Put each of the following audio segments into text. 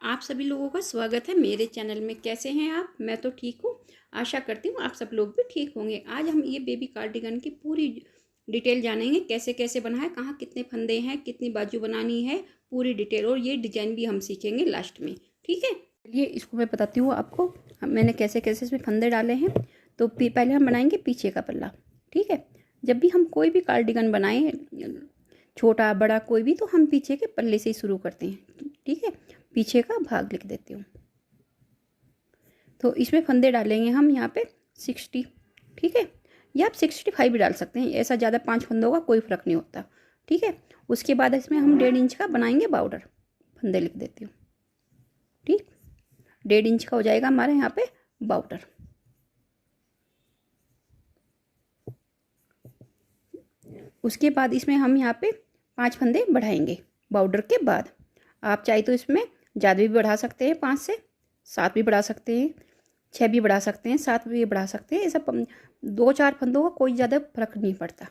आप सभी लोगों का स्वागत है मेरे चैनल में। कैसे हैं आप? मैं तो ठीक हूँ। आशा करती हूँ आप सब लोग भी ठीक होंगे। आज हम ये बेबी कार्डिगन की पूरी डिटेल जानेंगे, कैसे कैसे बना है, कहाँ कितने फंदे हैं, कितनी बाजू बनानी है, पूरी डिटेल। और ये डिजाइन भी हम सीखेंगे लास्ट में। ठीक है, चलिए इसको मैं बताती हूँ आपको मैंने कैसे कैसे इसमें फंदे डाले हैं। तो पहले हम बनाएंगे पीछे का पल्ला। ठीक है, जब भी हम कोई भी कार्डिगन बनाएं, छोटा बड़ा कोई भी, तो हम पीछे के पल्ले से ही शुरू करते हैं। ठीक है, पीछे का भाग लिख देती हूँ। तो इसमें फंदे डालेंगे हम यहाँ पे 60। ठीक है, या आप 65 भी डाल सकते हैं, ऐसा ज़्यादा 5 फंदों का कोई फ़र्क नहीं होता। ठीक है, उसके बाद इसमें हम 1.5 इंच का बनाएंगे बॉर्डर। फंदे लिख देती हूँ। ठीक, 1.5 इंच का हो जाएगा हमारे यहाँ पे बॉर्डर। उसके बाद इसमें हम यहाँ पे 5 फंदे बढ़ाएंगे बॉर्डर के बाद। आप चाहे तो इसमें ज़्यादा भी बढ़ा सकते हैं, 5 से 7 भी बढ़ा सकते हैं, 6 भी बढ़ा सकते हैं, 7 भी बढ़ा सकते हैं। ऐसा 2-4 फंदों का कोई ज़्यादा फर्क नहीं पड़ता।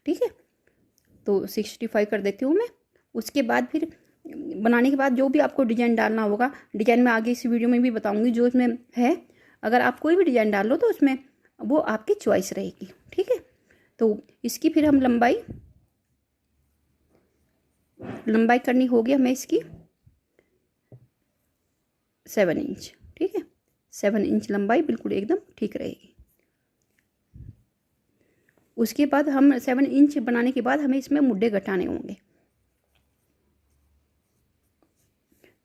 ठीक है, तो 65 कर देती हूँ मैं। उसके बाद फिर बनाने के बाद जो भी आपको डिजाइन डालना होगा, डिजाइन में आगे इस वीडियो में भी बताऊँगी जो इसमें है। अगर आप कोई भी डिजाइन डाल लो तो उसमें वो आपकी चॉइस रहेगी। ठीक है, तो इसकी फिर हम लंबाई करनी होगी हमें इसकी 7 इंच। ठीक है, 7 इंच लंबाई बिल्कुल एकदम ठीक रहेगी। उसके बाद हम 7 इंच बनाने के बाद हमें इसमें मुड्ढे घटाने होंगे।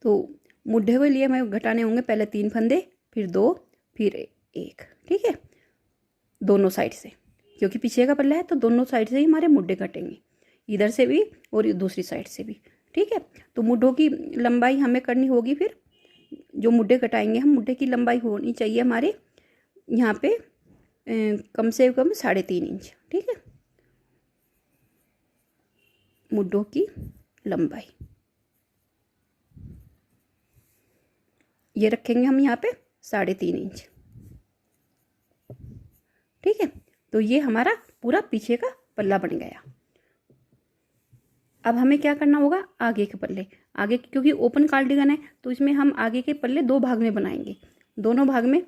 तो मुड्ढे के लिए हमें घटाने होंगे पहले 3 फंदे, फिर 2, फिर 1। ठीक है, दोनों साइड से, क्योंकि पीछे का पल्ला है तो दोनों साइड से ही हमारे मुड्ढे घटेंगे, इधर से भी और दूसरी साइड से भी। ठीक है, तो मुड्ढों की लंबाई हमें करनी होगी। फिर जो मुड्ढे कटाएंगे हम, मुड्ढे की लंबाई होनी चाहिए हमारे यहाँ पे कम से कम 3.5 इंच। ठीक है, मुड्ढों की लंबाई ये रखेंगे हम यहाँ पे 3.5 इंच। ठीक है, तो ये हमारा पूरा पीछे का पल्ला बन गया। अब हमें क्या करना होगा, आगे के पल्ले। आगे क्योंकि ओपन कार्डिगन है तो इसमें हम आगे के पल्ले 2 भाग में बनाएंगे। दोनों भाग में,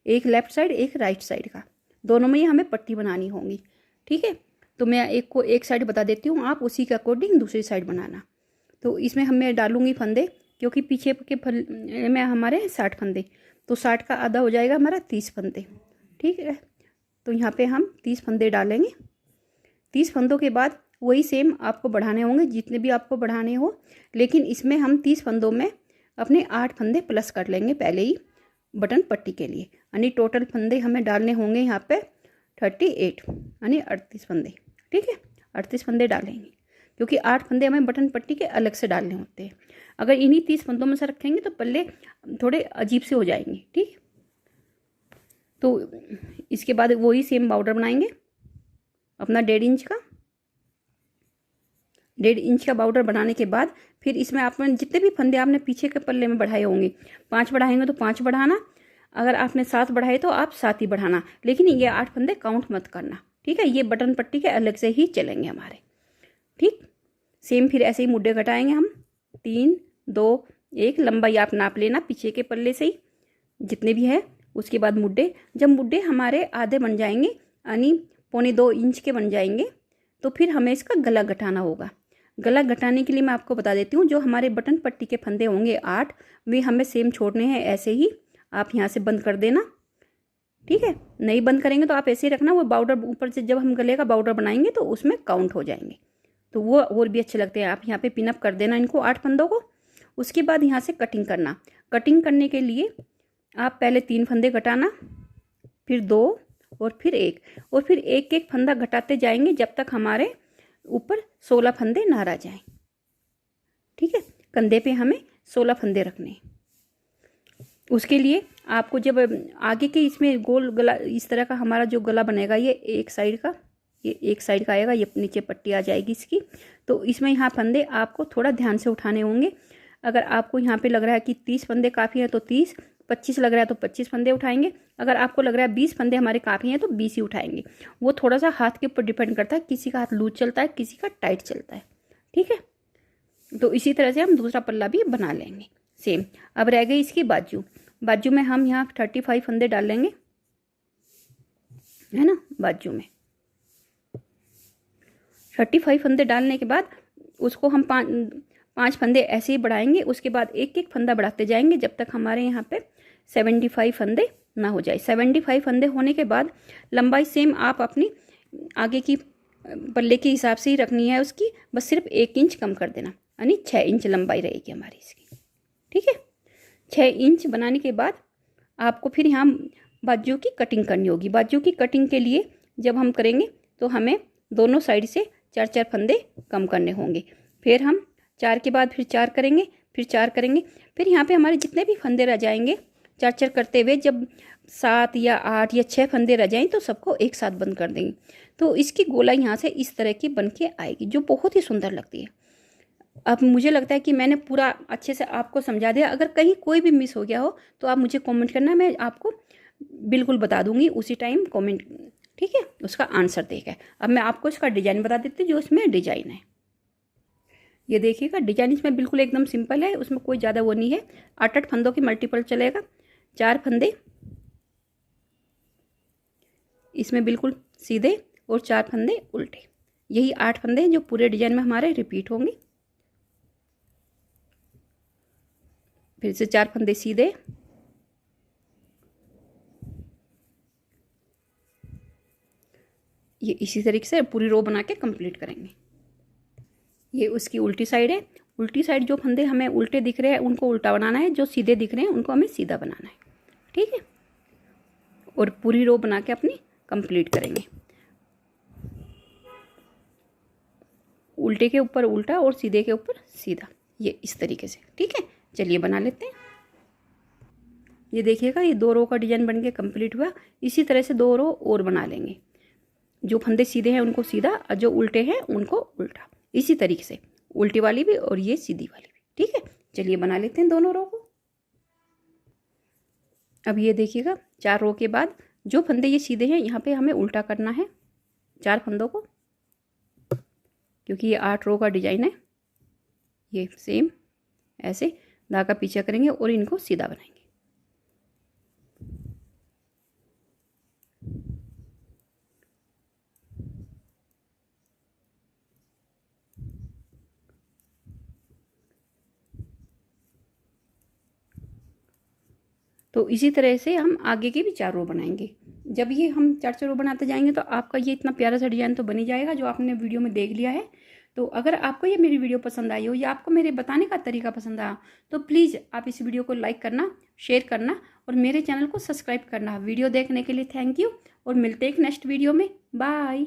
एक लेफ्ट साइड एक राइट साइड का, दोनों में ही हमें पट्टी बनानी होगी। ठीक है, तो मैं एक को एक साइड बता देती हूँ, आप उसी के अकॉर्डिंग दूसरी साइड बनाना। तो इसमें मैं डालूंगी फंदे, क्योंकि पीछे के पल्ले में हमारे 60 फंदे, तो 60 का आधा हो जाएगा हमारा 30 फंदे। ठीक है, तो यहाँ पे हम 30 फंदे डालेंगे। 30 फंदों के बाद वही सेम आपको बढ़ाने होंगे जितने भी आपको बढ़ाने हो, लेकिन इसमें हम 30 फंदों में अपने 8 फंदे प्लस कर लेंगे पहले ही बटन पट्टी के लिए। यानी टोटल फंदे हमें डालने होंगे यहाँ पे 38, यानी 38 फंदे। ठीक है, 38 फंदे डालेंगे, क्योंकि 8 फंदे हमें बटन पट्टी के अलग से डालने होते हैं। अगर इन्हीं 30 फंदों में से रखेंगे तो पल्ले थोड़े अजीब से हो जाएंगे। ठीक, तो इसके बाद वही सेम बॉर्डर बनाएंगे अपना 1.5 इंच का। 1.5 इंच का बॉर्डर बनाने के बाद फिर इसमें आपने जितने भी फंदे आपने पीछे के पल्ले में बढ़ाए होंगे, 5 बढ़ाएंगे तो 5 बढ़ाना, अगर आपने 7 बढ़ाए तो आप 7 ही बढ़ाना, लेकिन ये 8 फंदे काउंट मत करना। ठीक है, ये बटन पट्टी के अलग से ही चलेंगे हमारे। ठीक, सेम फिर ऐसे ही मुड्ढे घटाएंगे हम 3, 2, 1। लंबाई आप नाप लेना पीछे के पल्ले से ही जितने भी है। उसके बाद मुड्ढे, जब मुड्ढे हमारे आधे बन जाएंगे, यानी 1.25-2 इंच के बन जाएंगे, तो फिर हमें इसका गला घटाना होगा। गला घटाने के लिए मैं आपको बता देती हूँ, जो हमारे बटन पट्टी के फंदे होंगे 8, वे हमें सेम छोड़ने हैं। ऐसे ही आप यहाँ से बंद कर देना। ठीक है, नहीं बंद करेंगे तो आप ऐसे ही रखना, वो बॉर्डर ऊपर से जब हम गले का बॉर्डर बनाएंगे तो उसमें काउंट हो जाएंगे, तो वो और भी अच्छे लगते हैं। आप यहाँ पे पिनअप कर देना इनको 8 फंदों को। उसके बाद यहाँ से कटिंग करना। कटिंग करने के लिए आप पहले 3 फंदे घटाना, फिर 2 और फिर 1, और फिर एक एक फंदा घटाते जाएंगे जब तक हमारे ऊपर 16 फंदे ना आ जाएं। ठीक है, कंधे पे हमें 16 फंदे रखने हैं। उसके लिए आपको जब आगे के इसमें गोल गला, इस तरह का हमारा जो गला बनेगा, ये एक साइड का आएगा, ये नीचे पट्टी आ जाएगी इसकी। तो इसमें यहाँ फंदे आपको थोड़ा ध्यान से उठाने होंगे। अगर आपको यहाँ पे लग रहा है कि 30 फंदे काफ़ी है तो 30, 25 लग रहा है तो 25 फंदे उठाएंगे। अगर आपको लग रहा है 20 फंदे हमारे काफ़ी हैं तो 20 ही उठाएंगे। वो थोड़ा सा हाथ के ऊपर डिपेंड करता है, किसी का हाथ लूज चलता है, किसी का टाइट चलता है। ठीक है, तो इसी तरह से हम दूसरा पल्ला भी बना लेंगे। सेम। अब रह गई इसकी बाजू। बाजू में हम यहाँ 35 फंदे डाल लेंगे, है ना। बाजू में 35 फंदे डालने के बाद उसको हम पाँच फंदे ऐसे ही बढ़ाएंगे। उसके बाद एक एक फंदा बढ़ाते जाएंगे जब तक हमारे यहाँ पे 75 फंदे ना हो जाए। 75 फंदे होने के बाद लंबाई सेम आप अपनी आगे की पल्ले के हिसाब से ही रखनी है उसकी, बस सिर्फ 1 इंच कम कर देना, यानी 6 इंच लंबाई रहेगी हमारी इसकी। ठीक है, 6 इंच बनाने के बाद आपको फिर यहाँ बाजू की कटिंग करनी होगी। बाजू की कटिंग के लिए जब हम करेंगे तो हमें दोनों साइड से 4-4 फंदे कम करने होंगे। फिर हम 4 के बाद फिर 4 करेंगे, फिर 4 करेंगे। फिर यहाँ पे हमारे जितने भी फंदे रह जाएंगे 4-4 करते हुए, जब 7 या 8 या 6 फंदे रह जाएं तो सबको एक साथ बंद कर देंगे। तो इसकी गोलाई यहाँ से इस तरह की बन के आएगी, जो बहुत ही सुंदर लगती है। अब मुझे लगता है कि मैंने पूरा अच्छे से आपको समझा दिया। अगर कहीं कोई भी मिस हो गया हो तो आप मुझे कमेंट करना, मैं आपको बिल्कुल बता दूंगी उसी टाइम कमेंट, ठीक है, उसका आंसर देकर। अब मैं आपको इसका डिजाइन बता देती हूँ जो इसमें डिजाइन है। ये देखिएगा डिजाइन इसमें बिल्कुल एकदम सिंपल है, उसमें कोई ज़्यादा वो नहीं है। 8-8 फंदों की मल्टीपल चलेगा। 4 फंदे इसमें बिल्कुल सीधे और 4 फंदे उल्टे। यही 8 फंदे जो पूरे डिजाइन में हमारे रिपीट होंगे। फिर से 4 फंदे सीधे, ये इसी तरीके से पूरी रो बना के कंप्लीट करेंगे। ये उसकी उल्टी साइड है। उल्टी साइड जो फंदे हमें उल्टे दिख रहे हैं उनको उल्टा बनाना है, जो सीधे दिख रहे हैं उनको हमें सीधा बनाना है। ठीक है, और पूरी रो बना के अपनी कंप्लीट करेंगे। उल्टे के ऊपर उल्टा और सीधे के ऊपर सीधा, ये इस तरीके से। ठीक है, चलिए बना लेते हैं। ये देखिएगा ये 2 रो का डिजाइन बन के कंप्लीट हुआ। इसी तरह से 2 रो और बना लेंगे। जो फंदे सीधे हैं उनको सीधा और जो उल्टे हैं उनको उल्टा, इसी तरीके से उल्टी वाली भी और ये सीधी वाली भी। ठीक है, चलिए बना लेते हैं दोनों रो को। अब ये देखिएगा 4 रो के बाद जो फंदे ये सीधे हैं यहाँ पे हमें उल्टा करना है 4 फंदों को, क्योंकि ये 8 रो का डिजाइन है। ये सेम ऐसे धागा पीछे करेंगे और इनको सीधा बनाएंगे। तो इसी तरह से हम आगे की भी 4 रो बनाएंगे। जब ये हम 4 रो बनाते जाएंगे तो आपका ये इतना प्यारा सा डिजाइन तो बन ही जाएगा जो आपने वीडियो में देख लिया है। तो अगर आपको ये मेरी वीडियो पसंद आई हो या आपको मेरे बताने का तरीका पसंद आया तो प्लीज़ आप इस वीडियो को लाइक करना, शेयर करना और मेरे चैनल को सब्सक्राइब करना। वीडियो देखने के लिए थैंक यू और मिलते हैं एक नेक्स्ट वीडियो में। बाय।